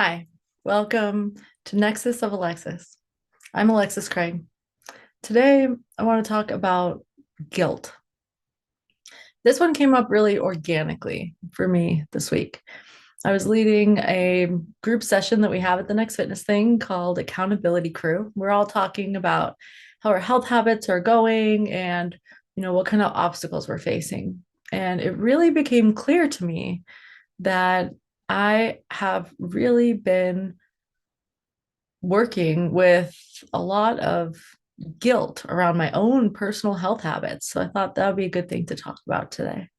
Hi, welcome to Nexus of Alexis. I'm Alexis Craig. Today, I want to talk about guilt. This one came up really organically for me this week. I was leading a group session that we have at the Next Fitness thing called Accountability Crew. We're all talking about how our health habits are going and, what kind of obstacles we're facing. And it really became clear to me that I have really been working with a lot of guilt around my own personal health habits. So I thought that would be a good thing to talk about today.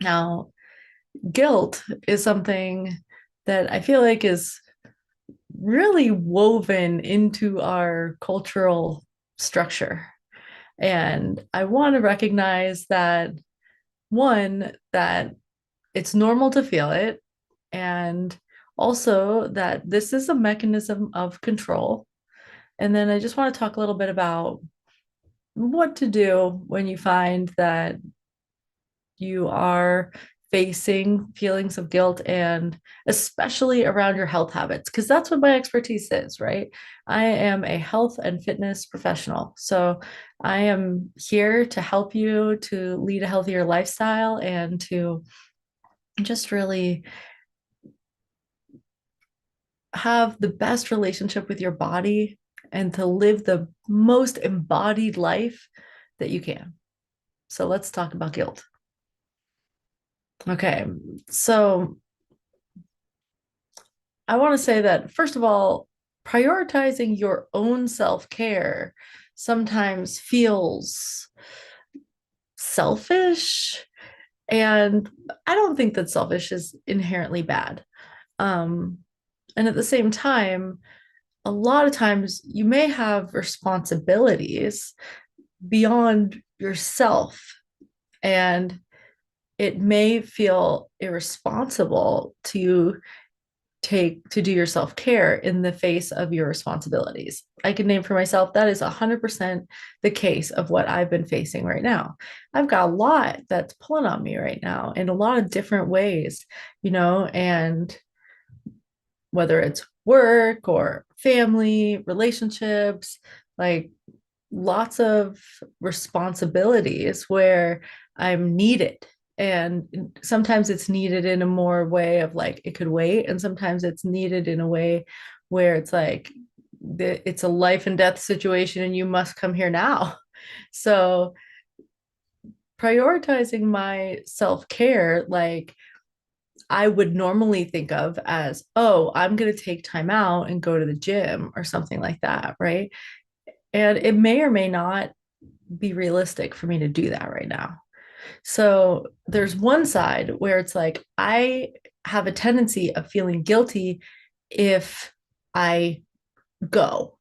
Now, guilt is something that I feel like is really woven into our cultural structure. And I want to recognize that that it's normal to feel it, and also that this is a mechanism of control. And then I just want to talk a little bit about what to do when you find that you are facing feelings of guilt, and especially around your health habits, because that's what my expertise is, right? I am a health and fitness professional. So I am here to help you to lead a healthier lifestyle and to just really have the best relationship with your body and to live the most embodied life that you can. So let's talk about guilt. Okay, so I want to say that, first of all, prioritizing your own self care sometimes feels selfish. And I don't think that selfish is inherently bad. Um, and at the same time, a lot of times you may have responsibilities beyond yourself, and it may feel irresponsible to do your self-care in the face of your responsibilities. I can name for myself that is 100% the case of what I've been facing right now. I've got a lot that's pulling on me right now in a lot of different ways, and whether it's work or family, relationships, like lots of responsibilities where I'm needed. And sometimes it's needed in a more way of like it could wait. And sometimes it's needed in a way where it's like it's a life and death situation and you must come here now. So prioritizing my self care, like I would normally think of as, oh, I'm going to take time out and go to the gym or something like that. Right. And it may or may not be realistic for me to do that right now. So there's one side where it's like I have a tendency of feeling guilty if I go,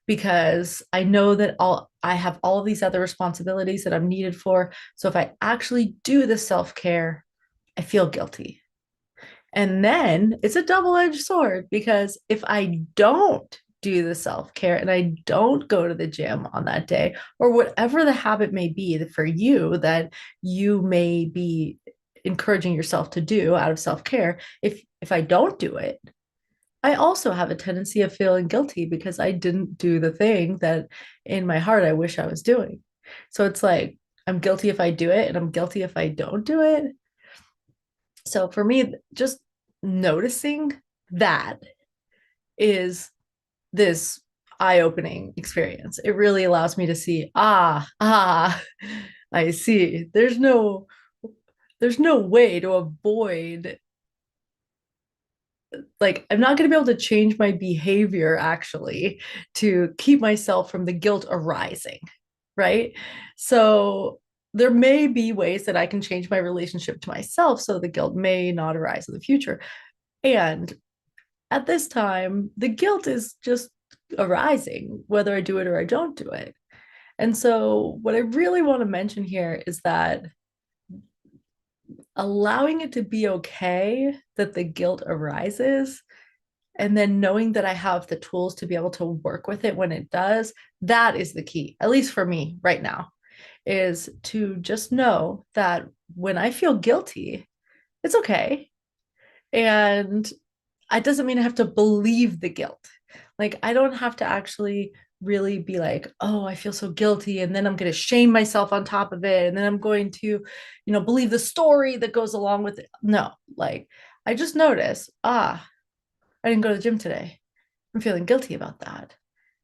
because I know that I have all of these other responsibilities that I'm needed for. So if I actually do the self-care, I feel guilty. And then it's a double-edged sword, because if I don't do the self-care and I don't go to the gym on that day, or whatever the habit may be for you that you may be encouraging yourself to do out of self-care, if I don't do it, I also have a tendency of feeling guilty because I didn't do the thing that in my heart I wish I was doing. So it's like I'm guilty if I do it and I'm guilty if I don't do it. So for me, just noticing that is this eye-opening experience. It really allows me to see, I see. There's no way to avoid, like I'm not going to be able to change my behavior actually to keep myself from the guilt arising, right? So there may be ways that I can change my relationship to myself so the guilt may not arise in the future. And at this time, the guilt is just arising, whether I do it or I don't do it. And so, what I really want to mention here is that allowing it to be okay that the guilt arises, and then knowing that I have the tools to be able to work with it when it does, that is the key, at least for me right now, is to just know that when I feel guilty, it's okay. And it doesn't mean I have to believe the guilt. Like, I don't have to actually really be like, oh, I feel so guilty. And then I'm going to shame myself on top of it. And then I'm going to, believe the story that goes along with it. No, like, I just notice, I didn't go to the gym today. I'm feeling guilty about that.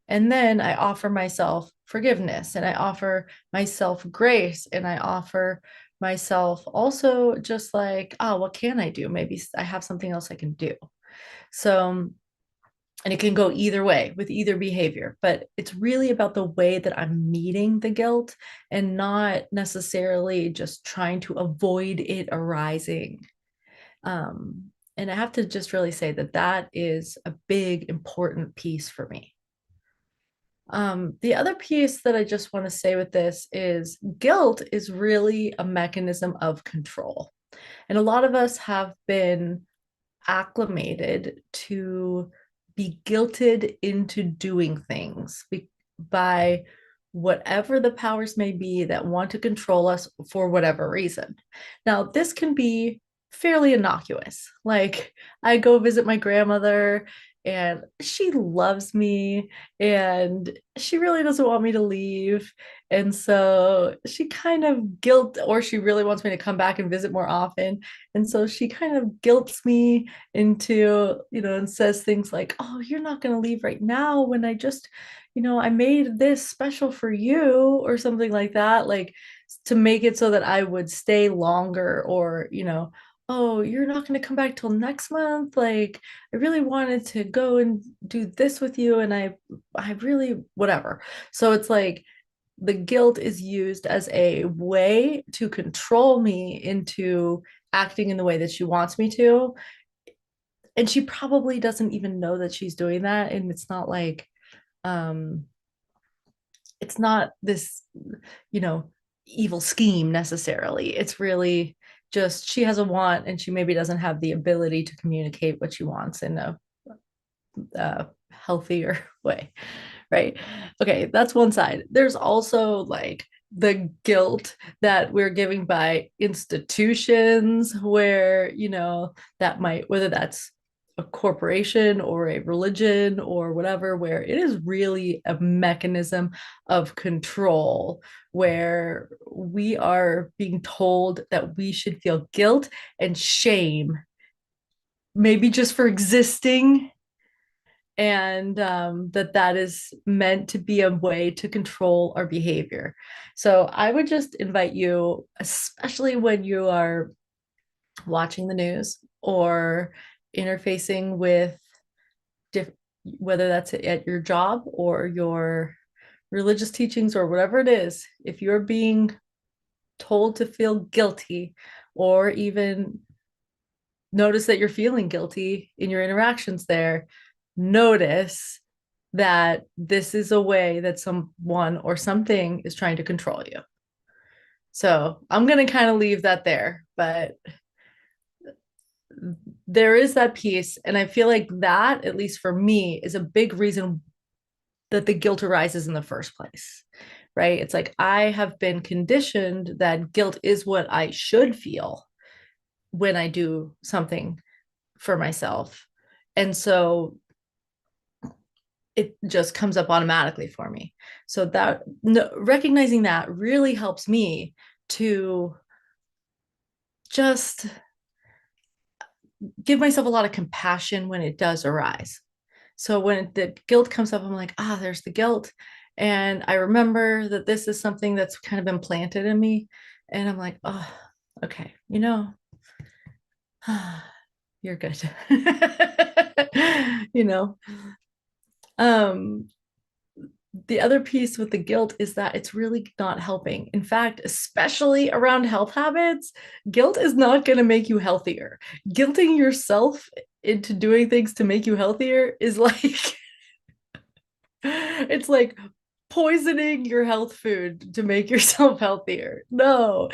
And then I offer myself forgiveness and I offer myself grace and I offer myself also just like, what can I do? Maybe I have something else I can do. So, and it can go either way with either behavior, but it's really about the way that I'm meeting the guilt and not necessarily just trying to avoid it arising. And I have to just really say that that is a big, important piece for me. The other piece that I just want to say with this is guilt is really a mechanism of control. And a lot of us have been acclimated to be guilted into doing things by whatever the powers may be that want to control us for whatever reason. Now, this can be fairly innocuous. Like, I go visit my grandmother and she loves me and she really doesn't want me to leave. And so she kind of guilt, or she really wants me to come back and visit more often. And so she kind of guilts me into, and says things like, oh, you're not going to leave right now when I just, I made this special for you, or something like that, like to make it so that I would stay longer, or, oh, you're not going to come back till next month. Like, I really wanted to go and do this with you. And I really, whatever. So it's like, the guilt is used as a way to control me into acting in the way that she wants me to. And she probably doesn't even know that she's doing that. And it's not like, um, it's not this, you know, evil scheme necessarily. It's really just she has a want and she maybe doesn't have the ability to communicate what she wants in a healthier way, right? Okay, that's one side. There's also like the guilt that we're giving by institutions where, that might, whether that's a corporation or a religion or whatever, where it is really a mechanism of control, where we are being told that we should feel guilt and shame, maybe just for existing, and that is meant to be a way to control our behavior. So I would just invite you, especially when you are watching the news or interfacing with whether that's at your job or your religious teachings or whatever it is, if you're being told to feel guilty, or even notice that you're feeling guilty in your interactions there, notice that this is a way that someone or something is trying to control you. So I'm going to kind of leave that there, but there is that piece. And I feel like that, at least for me, is a big reason that the guilt arises in the first place, right? It's like I have been conditioned that guilt is what I should feel when I do something for myself. And so it just comes up automatically for me. So that, no, recognizing that really helps me to just give myself a lot of compassion when it does arise. So when the guilt comes up, I'm like, there's the guilt. And I remember that this is something that's kind of implanted in me. And I'm like, oh, okay, you're good. you know, um, the other piece with the guilt is that it's really not helping. In fact, especially around health habits, guilt is not going to make you healthier. Guilting yourself into doing things to make you healthier is like, it's like poisoning your health food to make yourself healthier. No,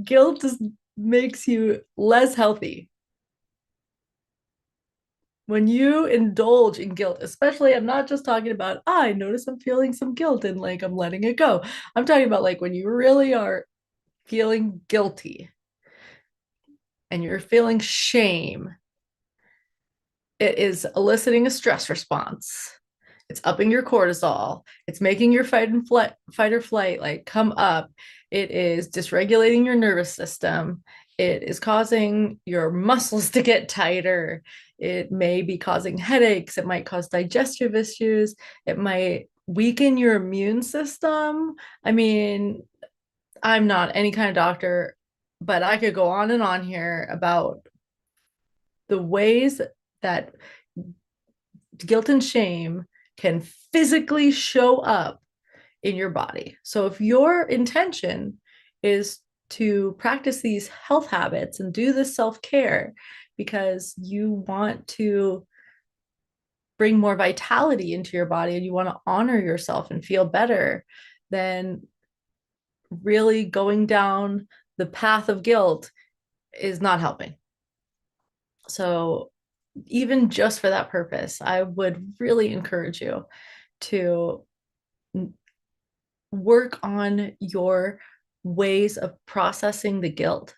guilt just makes you less healthy. When you indulge in guilt, especially, I'm not just talking about, I notice I'm feeling some guilt and like I'm letting it go. I'm talking about like when you really are feeling guilty and you're feeling shame, It is eliciting a stress response. It's upping your cortisol. It's making your fight or flight like come up. It is dysregulating your nervous system. It is causing your muscles to get tighter. It may be causing headaches. It might cause digestive issues. It might weaken your immune system. I mean, I'm not any kind of doctor, but I could go on and on here about the ways that guilt and shame can physically show up in your body. So if your intention is to practice these health habits and do this self-care because you want to bring more vitality into your body and you want to honor yourself and feel better, then really going down the path of guilt is not helping. So even just for that purpose, I would really encourage you to work on your ways of processing the guilt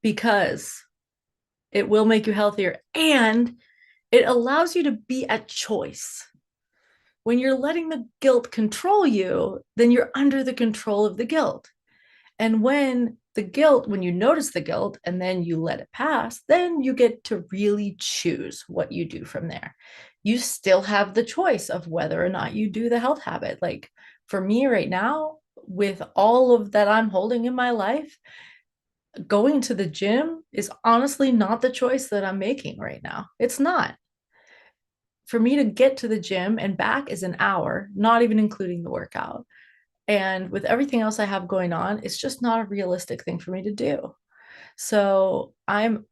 because it will make you healthier and it allows you to be at choice. When you're letting the guilt control you, then you're under the control of the guilt. And when you notice the guilt and then you let it pass, then you get to really choose what you do from there. You still have the choice of whether or not you do the health habit. Like for me right now, with all of that I'm holding in my life, going to the gym is honestly not the choice that I'm making right now. It's not. For me to get to the gym and back is an hour, not even including the workout. And with everything else I have going on, it's just not a realistic thing for me to do. So I'm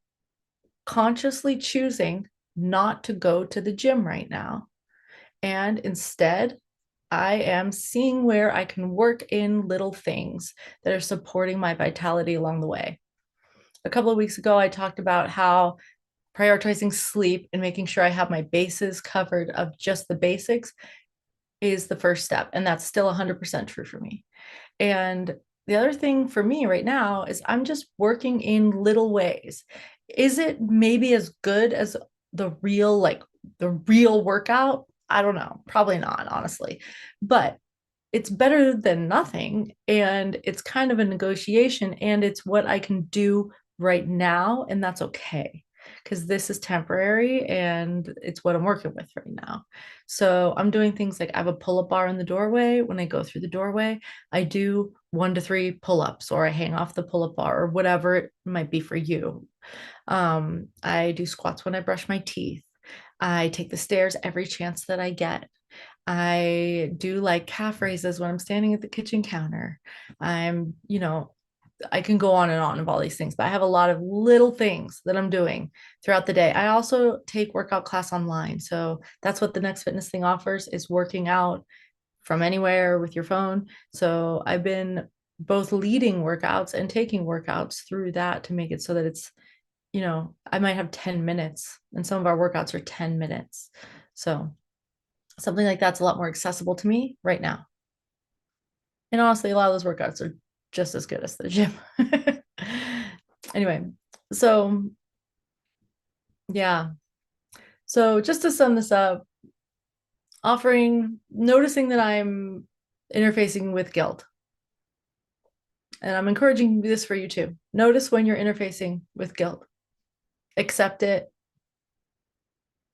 consciously choosing not to go to the gym right now. And instead, I am seeing where I can work in little things that are supporting my vitality along the way. A couple of weeks ago, I talked about how prioritizing sleep and making sure I have my bases covered of just the basics is the first step. And that's still 100% true for me. And the other thing for me right now is I'm just working in little ways. Is it maybe as good as the real workout? I don't know. Probably not, honestly. But it's better than nothing. And it's kind of a negotiation. And it's what I can do right now. And that's okay because this is temporary and it's what I'm working with right now. So I'm doing things like I have a pull up bar in the doorway. When I go through the doorway, I do 1 to 3 pull ups or I hang off the pull up bar or whatever it might be for you. I do squats when I brush my teeth. I take the stairs every chance that I get. I do like calf raises when I'm standing at the kitchen counter. I can go on and on of all these things, but I have a lot of little things that I'm doing throughout the day. I also take workout class online. So that's what the Next Fitness thing offers is working out from anywhere with your phone. So I've been both leading workouts and taking workouts through that to make it so that I might have 10 minutes and some of our workouts are 10 minutes. So something like that's a lot more accessible to me right now. And honestly, a lot of those workouts are just as good as the gym. Anyway, so yeah. So just to sum this up, noticing that I'm interfacing with guilt. And I'm encouraging this for you too. Notice when you're interfacing with guilt, accept it,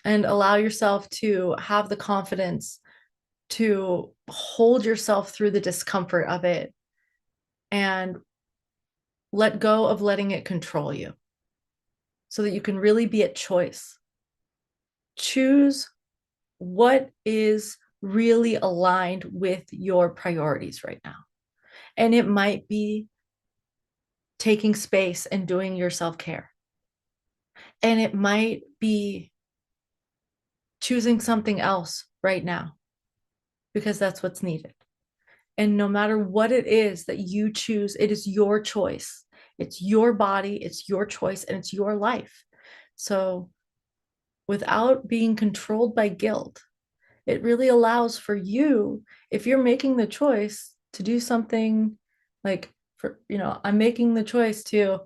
and allow yourself to have the confidence to hold yourself through the discomfort of it and let go of letting it control you so that you can really be at choice. Choose what is really aligned with your priorities right now. And it might be taking space and doing your self care. And it might be choosing something else right now because that's what's needed. And no matter what it is that you choose, it is your choice. It's your body, it's your choice, and it's your life. So without being controlled by guilt, it really allows for you, if you're making the choice to do something like, I'm making the choice to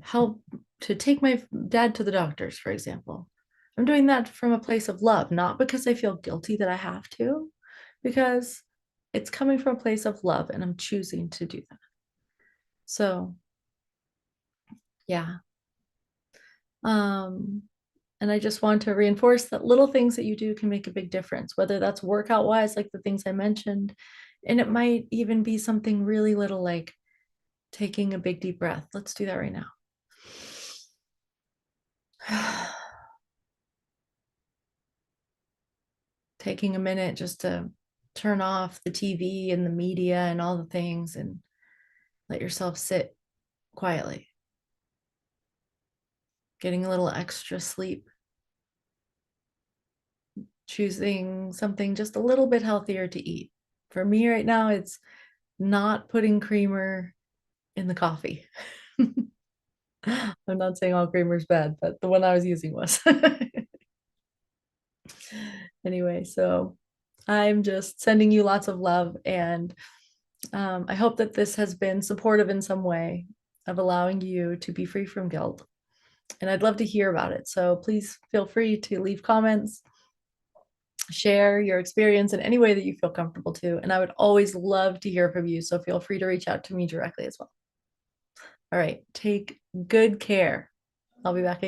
help to take my dad to the doctors, for example. I'm doing that from a place of love, not because I feel guilty that I have to, because it's coming from a place of love and I'm choosing to do that. So, yeah. Um, and I just want to reinforce that little things that you do can make a big difference, whether that's workout wise, like the things I mentioned. And it might even be something really little like taking a big deep breath. Let's do that right now. Taking a minute just to turn off the TV and the media and all the things and let yourself sit quietly. Getting a little extra sleep, choosing something just a little bit healthier to eat. For me right now, it's not putting creamer in the coffee. I'm not saying all creamer is bad, but the one I was using was. Anyway, so I'm just sending you lots of love, and I hope that this has been supportive in some way of allowing you to be free from guilt. And I'd love to hear about it. So please feel free to leave comments, share your experience in any way that you feel comfortable to. And I would always love to hear from you. So feel free to reach out to me directly as well. All right. Take good care. I'll be back